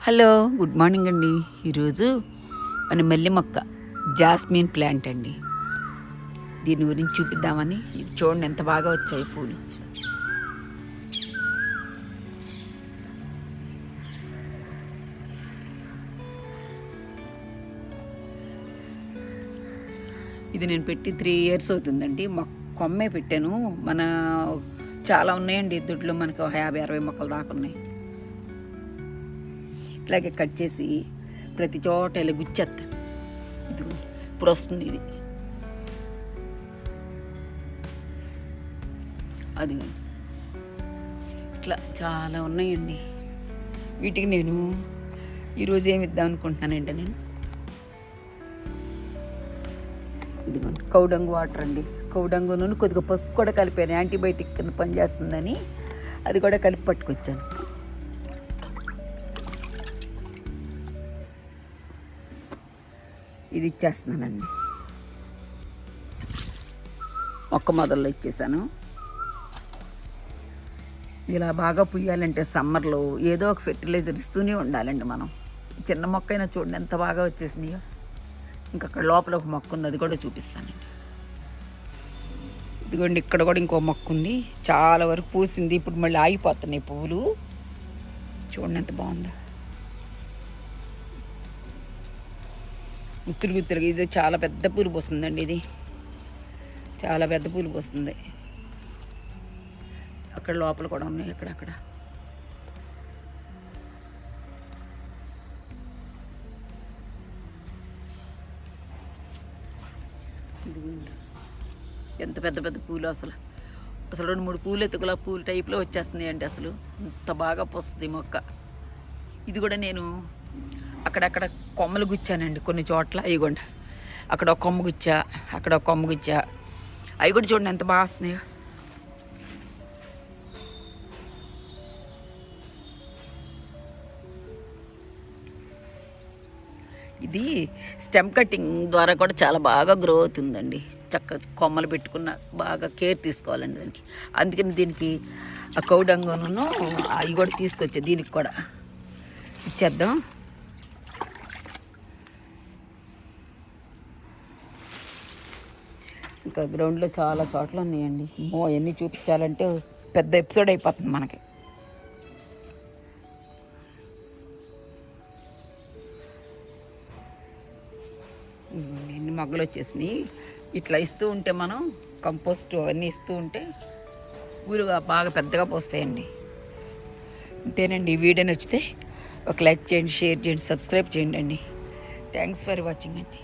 Hello, good morning అండి. ఈరోజు మన మల్లె మొక్క జాస్మిన్ ప్లాంట్ అండి. దీని గురించి చూపిద్దామని. చూడండి ఎంత బాగా వచ్చాయి పూలు. ఇది నేను పెట్టి 3 years అవుతుందండి. కొమ్మే పెట్టాను. చాలా ఉన్నాయండి దొడ్లో, మనకు 50-60 మొక్కలు దాకా ఉన్నాయి. ఇట్లాగే కట్ చేసి ప్రతి చోట ఇలా గుచ్చేస్తాను. ఇది ఇప్పుడు వస్తుంది, ఇది అది ఇట్లా చాలా ఉన్నాయండి. వీటికి నేను ఈరోజు ఏమి ఇద్దాం అనుకుంటున్నానంటే, నేను ఇదిగోండి కౌడంగు వాటర్ అండి. కౌడంగు నూనె కొద్దిగా పసుపు కూడా కలిపాను, యాంటీబయాటిక్ కింద పనిచేస్తుందని. అది కూడా కలిపి పట్టుకొచ్చాను. ఇది ఇచ్చేస్తున్నానండి. మొక్క మొదల్లో ఇచ్చేసాను. ఇలా బాగా పుయ్యాలంటే సమ్మర్లో ఏదో ఒక ఫెర్టిలైజర్ ఇస్తూనే ఉండాలండి మనం. చిన్న మొక్క అయినా చూడండి ఎంత బాగా వచ్చేసినాయో. ఇంకక్కడ లోపల ఒక మొక్క ఉంది, అది కూడా చూపిస్తానండి. ఇదిగోండి ఇక్కడ కూడా ఇంకో మొక్క ఉంది, చాలా వరకు పూసింది. ఇప్పుడు మళ్ళీ ఆగిపోతున్నాయి పువ్వులు. చూడండి ఎంత బాగుందో. గుత్తులుగా ఇది చాలా పెద్ద పూలు పోస్తుందండి. ఇది చాలా పెద్ద పూలు పోస్తుంది. అక్కడ లోపల కూడా ఉన్నాయి, అక్కడక్కడ. ఎంత పెద్ద పెద్ద పూలు, అసలు 2-3 పూలు ఎత్తుకులా పూలు టైప్లో వచ్చేస్తున్నాయి అండి. అసలు ఇంత బాగా పోస్తుంది మొక్క. ఇది కూడా నేను అక్కడక్కడ కొమ్మలు గుచ్చానండి కొన్ని చోట్ల. ఇగోండి అక్కడ ఒక కొమ్మ గుచ్చా, అక్కడ ఒక కొమ్మ గుచ్చా. అవి కూడా చూడండి ఎంత బాగా వస్తున్నాయో. ఇది స్టెమ్ కటింగ్ ద్వారా కూడా చాలా బాగా గ్రో అవుతుందండి. కొమ్మలు పెట్టుకున్న బాగా కేర్ తీసుకోవాలండి దానికి. అందుకని దీనికి ఆ కౌడంగును అవి కూడా తీసుకొచ్చా, దీనికి కూడా ఇచ్చేద్దాం. ఇంకా గ్రౌండ్లో చాలా చోట్ల ఉన్నాయండి. అవన్నీ చూపించాలంటే పెద్ద ఎపిసోడ్ అయిపోతుంది మనకి. ఎన్ని మొగ్గలు వచ్చేసినాయి. ఇట్లా ఇస్తూ ఉంటే మనం కంపోస్ట్ అవన్నీ ఇస్తూ ఉంటే ఊరుగా బాగా పెద్దగా పోస్తాయండి. అంతేనండి. ఈ వీడియో నచ్చితే ఒక లైక్ చేయండి, షేర్ చేయండి, సబ్స్క్రైబ్ చేయండి అండి. థ్యాంక్స్ ఫర్ వాచింగ్ అండి.